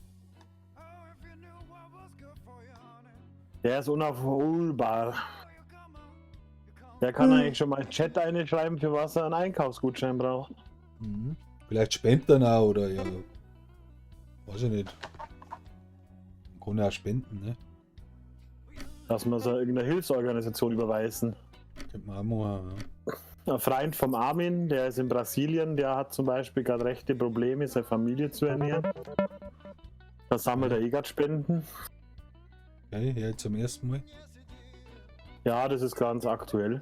Der ist unaufholbar. Der kann eigentlich schon mal im Chat einschreiben, für was er einen Einkaufsgutschein braucht. Mhm. Vielleicht spenden auch oder ja. Weiß ich nicht. Man kann ja auch spenden, ne? Dass wir so irgendeine Hilfsorganisation überweisen. Könnte man auch machen, ja. Ein Freund vom Armin, der ist in Brasilien, der hat zum Beispiel gerade rechte Probleme, seine Familie zu ernähren. Da sammelt er gerade Spenden. Okay, ja, jetzt zum ersten Mal. Ja, das ist ganz aktuell.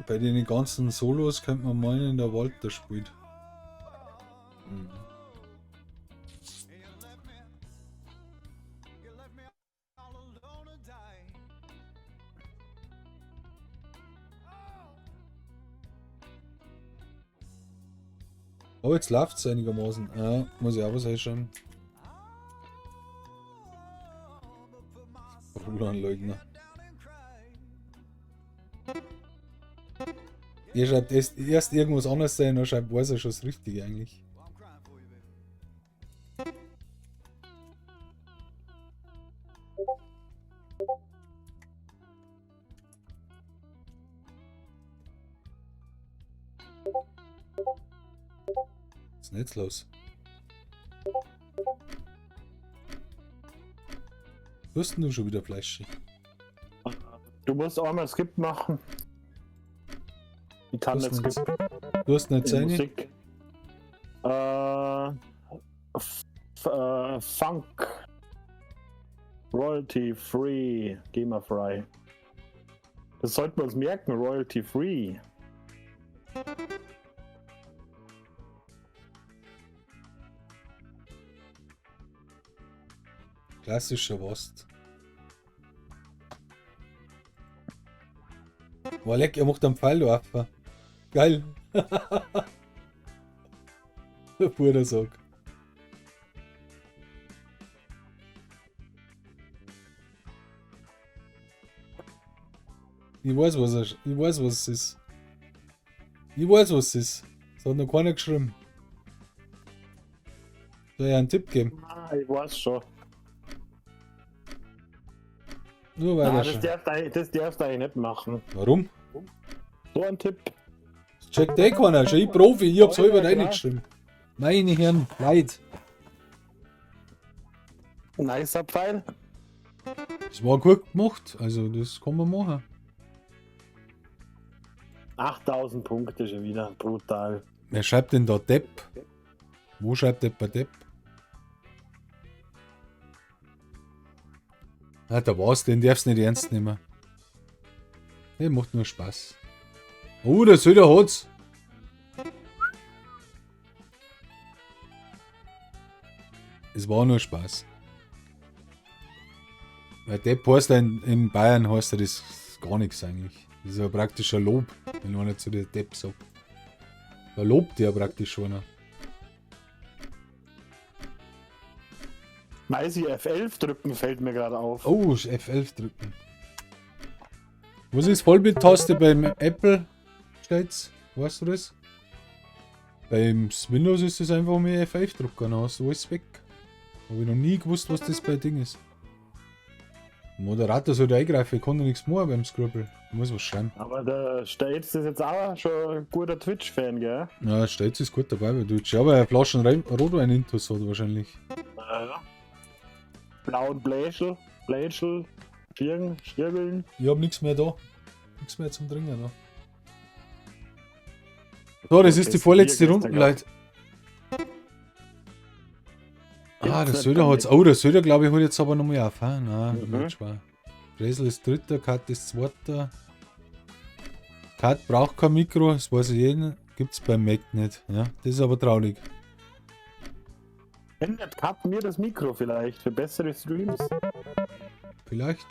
Bei den ganzen Solos könnte man meinen, der Walter spielt. Mhm. Oh, jetzt läuft es einigermaßen. Ja, muss ich auch was einschreiben. Roland Leugner. Ihr schreibt erst irgendwas anderes sein, dann schreibt, weiß er schon das Richtige eigentlich. Was ist denn jetzt los? Was hast denn du schon wieder Fleisch? Du musst auch mal Skip machen. Ich kann Du nicht hast Skip. Du hast nicht Die seine? Musik. Funk. Royalty free. GEMA frei. Das sollten wir uns merken. Royalty free. Klassischer Wurst. Boah, leck, er macht einen Pfeil werfen. Geil. Der Bruder sagt. Ich weiß, was es ist. Ich weiß, was es ist. Das hat noch keiner geschrieben. Soll ich einen Tipp geben? Ah, ich weiß schon. Nur weil Ah, er das schon. darfst du eigentlich nicht machen. Warum? So ein Tipp. Das checkt eh keiner. Schon ich Profi. Ich hab's Ja, selber klar. reingeschrieben. Meine Herren, Leid. Nicer Pfeil. Das war gut gemacht. Also, das kann man machen. 8000 Punkte schon wieder. Brutal. Wer schreibt denn da Depp? Wo schreibt der bei Depp? Ah, da war's, den darfst du nicht ernst nehmen. Der macht nur Spaß. Oh, der Söder hat's. Es war nur Spaß. Weil Depp heißt in Bayern heißt das gar nichts eigentlich. Das ist ja praktisch ein Lob, wenn einer zu dir Depp sagt. Da lobt der praktisch schon. Meisi F11 drücken fällt mir gerade auf. Oh, F11 drücken. Was ist Vollbildtaste beim Apple? Steht's? Weißt du das? Beim Windows ist es einfach mehr F11 drücken, dann hast du alles weg. Habe ich noch nie gewusst, was das bei Ding ist. Der Moderator soll da eingreifen, ich kann da nichts machen beim Scribble. Ich muss was schreiben. Aber der States ist jetzt auch schon ein guter Twitch-Fan, gell? Ja, Steitz ist gut dabei bei Deutsch. Aber eine Flasche Rotwein intus hat wahrscheinlich. Ja. Blauen Bläschel, Schirgeln. Ich hab nichts mehr da. Nichts mehr zum Trinken da. So, das ist die vorletzte Runde, Leute. Ah, der Söder hat's. Oh, der Söder, glaube ich, hat jetzt aber nochmal auf. Nein, nicht schwer. Bresel ist dritter, Kat ist zweiter. Kat braucht kein Mikro, das weiß ich jeden. Gibt's beim Mac nicht. Ja, das ist aber traurig. Ändert Kat mir das Mikro vielleicht für bessere Streams? Vielleicht.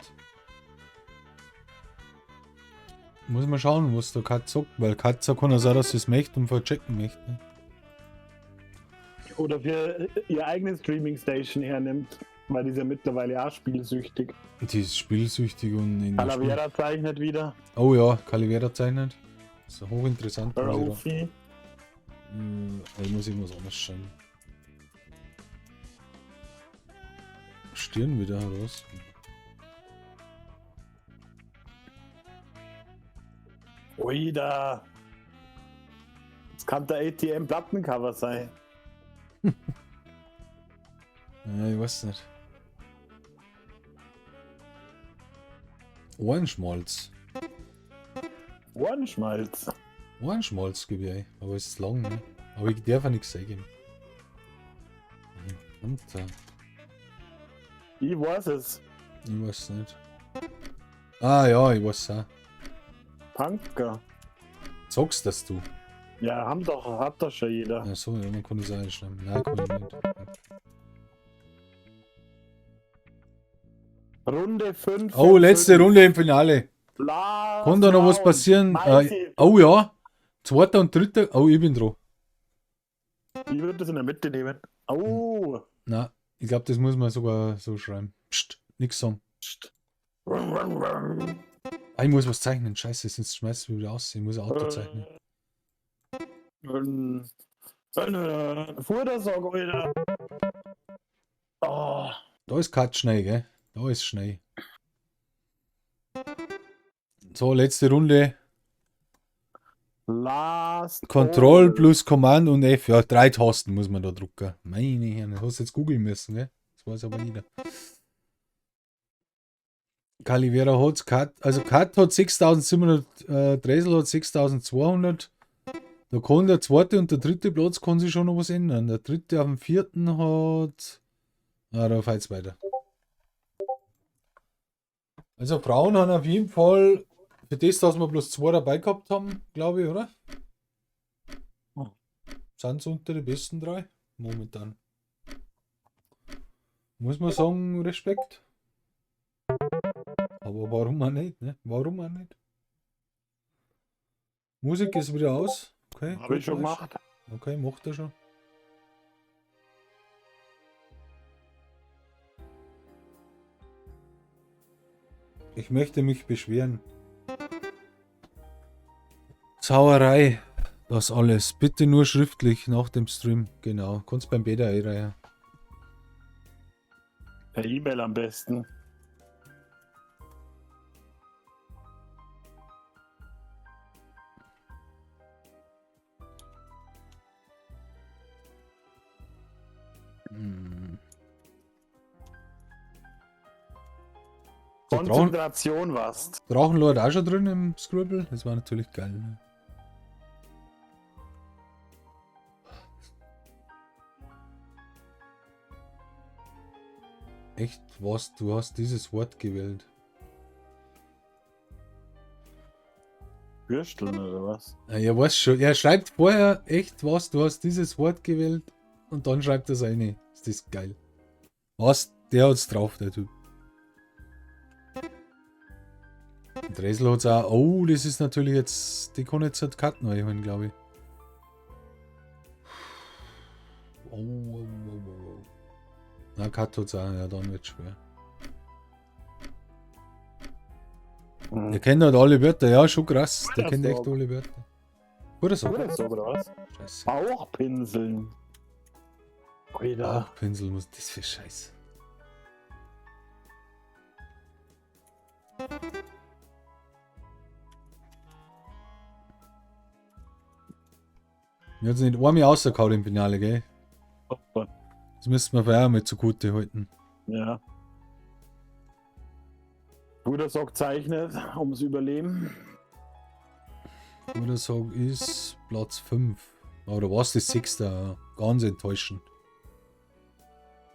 Muss man schauen, was der Kat sagt, weil Kat sagt, kann er sagen, dass sie es möchte und verchecken möchte. Ne? Oder für ihr eigene Streaming-Station hernimmt, weil die ist ja mittlerweile auch spielsüchtig. Die ist spielsüchtig und in der Spiel. Calavera zeichnet wieder. Oh ja, Calavera zeichnet. Das ist hochinteressant. Rofi. Ich muss irgendwas anderes schauen. Stirn wieder heraus. Ui, da. Das kann der ATM-Plattencover sein. Ja, ich weiß nicht. Ohrenschmalz. Ohrenschmalz. Ohrenschmalz gebe ich ein, aber es ist lang, ne? Aber ich darf auch nichts sagen. Und Ich weiß es. ich weiß nicht. Ah ja, ich weiß auch. Punker. Sagst das du? Ja, hat doch schon jeder. Achso, ja, man kann das auch einschreiben. Nein, kann ich nicht. Runde 5. Oh, letzte Runde im Finale. Kann da noch was passieren? Oh ja. Zweiter und dritter. Oh, ich bin dran. Ich würde das in der Mitte nehmen. Oh. Na, ich glaube, das muss man sogar so schreiben. Psst, nix sagen. Psst. Ah, ich muss was zeichnen. Scheiße, sonst schmeißt du wieder aus. Ich muss ein Auto zeichnen. Vordersog, Alter. Oh. Da ist Cut Schnee, gell? Da ist Schnee. So, letzte Runde. Last. Control plus Command und F. Ja, 3 Tasten muss man da drucken. Meine Herren, hast jetzt googeln müssen, gell? Das weiß aber jeder. Calavera hat's. Also Cut hat 6700, Dresel hat 6200. Da kann der zweite und der dritte Platz kann sich schon noch was ändern. Der dritte auf dem vierten hat. Ah, da fällt's weiter. Also Frauen haben auf jeden Fall für das, dass wir bloß 2 dabei gehabt haben, glaube ich, oder? Sind sie unter den besten 3 momentan. Muss man sagen, Respekt. Aber warum auch nicht, ne? Warum auch nicht? Musik ist wieder aus. Okay, Habe ich schon gut, gemacht. Okay, macht er schon. Ich möchte mich beschweren. Sauerei. Das alles. Bitte nur schriftlich nach dem Stream. Genau. Kannst beim Beta einreihen. Per E-Mail am besten. So, Konzentration was. Drachenlord auch schon drin im Scribble? Das war natürlich geil. Ne? Echt? Was? Du hast dieses Wort gewählt. Würsteln oder was? Ja, er weiß schon. Er schreibt vorher echt was, du hast dieses Wort gewählt und dann schreibt er es rein. Ist das geil. Was? Der hat's drauf, der Typ. Und Resel hat's auch. Oh, das ist natürlich jetzt. Die kann jetzt halt Karten reinholen, glaube ich. Oh. Na, Cut hat's auch. Ja, dann wird's schwer. Der kennt halt alle Wörter. Ja, schon krass. Der kennt echt alle Wörter. Oder so. Oder so, oder was? Scheiße. Bauchpinseln. Alter. Pinsel muss das für Scheiße. Mir hat es nicht einmal rausgehauen im Finale, gell? Das müssten wir vorher mal zugute halten. Ja. Guter Sock zeichnet, ums Überleben. Oder sag ist Platz 5. Oder was das 6. Ganz enttäuschend.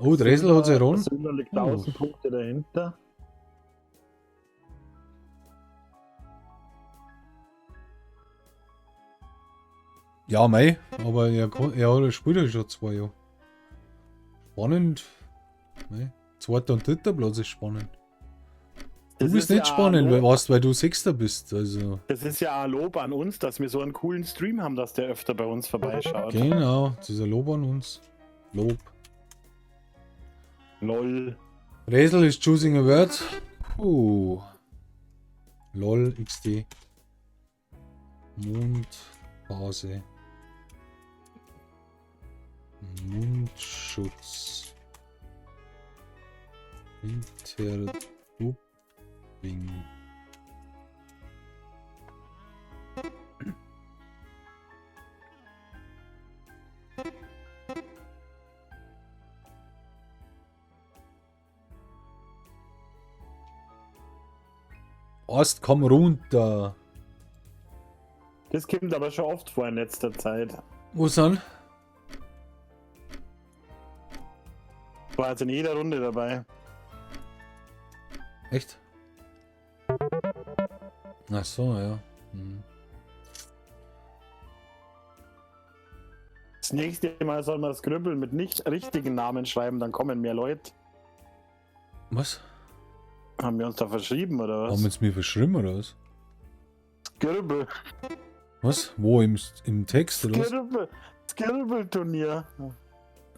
Oh, Dresel hat sich ran. Sünder liegt 1000 Punkte dahinter. Ja, mei, aber er spielt ja schon 2 Jahre. Spannend. Mei. Zweiter und dritter Platz ist spannend. Du Das bist ist nicht ja spannend, ein Lob- weil du Sechster bist. Also. Das ist ja ein Lob an uns, dass wir so einen coolen Stream haben, dass der öfter bei uns vorbeischaut. Genau, das ist ein Lob an uns. Lob. Lol. Resel ist choosing a word. LOL XD. Mundpause. Mundschutz. Interdubbing. Ost, komm runter. Das kommt aber schon oft vor in letzter Zeit. Wo sind? War jetzt in jeder Runde dabei. Echt? Ach so, ja. Hm. Das nächste Mal soll man das Grüppel mit nicht richtigen Namen schreiben, dann kommen mehr Leute. Was? Haben wir uns da verschrieben oder Haben was? wir es mir verschrieben oder was? Grüppel. Was? Wo? Im Text oder was? Skirble-Turnier. Wo?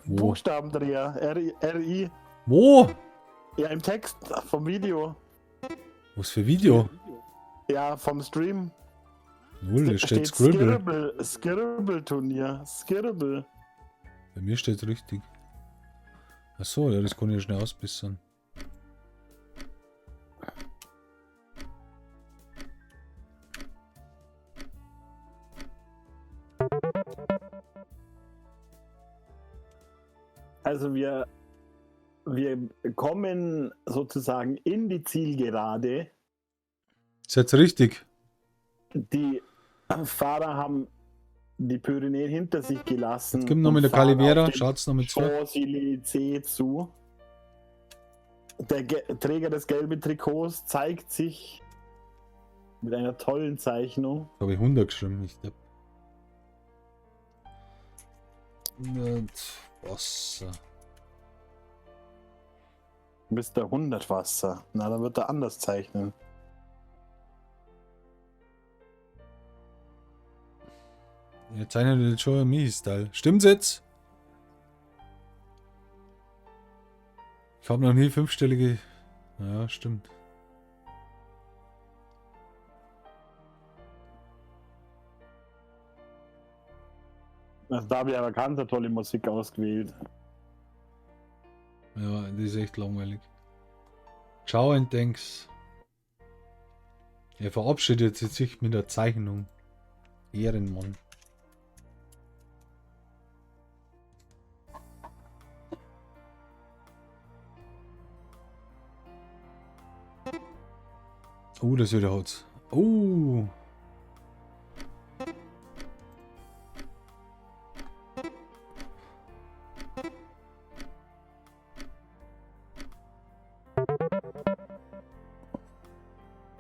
Buchstabendreher. RI. Wo? Ja, im Text vom Video. Was für Video? Ja, vom Stream. Null, da steht Scribble. Skirble-Turnier. Skirble. Bei mir steht richtig. Achso, ja, das kann ich ja schnell ausbessern. Also wir kommen sozusagen in die Zielgerade. Ist jetzt richtig? Die Fahrer haben die Pyrenäen hinter sich gelassen. Jetzt gib noch mit der und fahren Calimera, auf den schaut's noch mit zu. Champs-Élysées zu. Der Träger des gelben Trikots zeigt sich mit einer tollen Zeichnung. Habe ich 100 geschrieben, ich glaube. 100 Wasser. Mr. 100 Wasser. Na, dann wird er anders zeichnen. Er zeichnet jetzt schon Mihi-Style. Stimmt's jetzt? Ich habe noch nie 5-stellige. Ja, stimmt. Also da habe ich aber ganz eine tolle Musik ausgewählt. Ja, das ist echt langweilig. Ciao and thanks. Er verabschiedet sich mit der Zeichnung. Ehrenmann. Oh, das wieder Holz. Oh.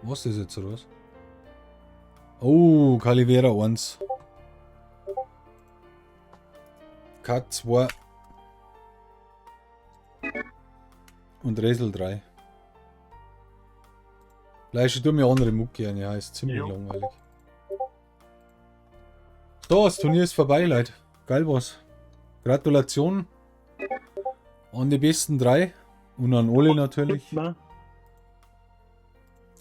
Was ist jetzt oder was? Oh, Calivera 1. Cut 2. Und Resel 3. Vielleicht ich tue mir andere Mucke an, ja, ist ziemlich Jo. langweilig. So, das Turnier ist vorbei, Leute. Geil was. Gratulation an die besten 3 und an alle natürlich. Na?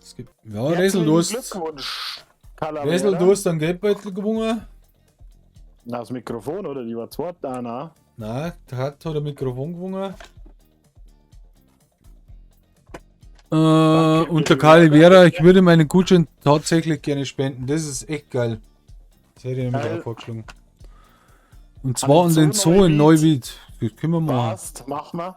Es gibt, ja, Resel, du hast, Glückwunsch, Resel, du hast einen Geldbeutel gewonnen. Na, das Mikrofon, oder? Die war zweit da, na? Nein, der hat ein Mikrofon gewonnen. Und der Calivera, ich würde meinen Gutschein tatsächlich gerne spenden. Das ist echt geil. Das hätte ich nämlich Geil. auch vorgeschlagen. Und zwar an den Zoo Zoo in Neuwied. Neuwied. Das können wir machen. Passt, mach mal.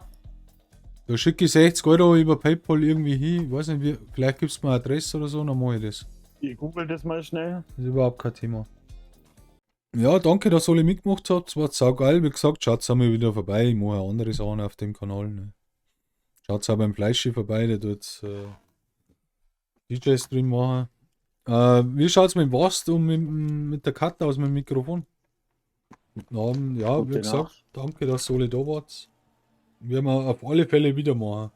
Da schicke ich 60 Euro über PayPal irgendwie hin. Ich weiß nicht, wie, vielleicht gibst du mir eine Adresse oder so, dann mache ich das. Ich google das mal schnell. Das ist überhaupt kein Thema. Ja, danke, dass ihr alle mitgemacht habt. Es war saugeil. Wie gesagt, schaut einmal wieder vorbei. Ich mache auch andere Sachen auf dem Kanal. Ne. Schaut auch beim Fleischi vorbei, der dort DJ-Stream machen. Wie schaut es mit dem Wast und mit der Karte aus mit dem Mikrofon? Ja, Gute wie gesagt, danke, dass ihr alle da wart. Wir werden auf alle Fälle wieder machen.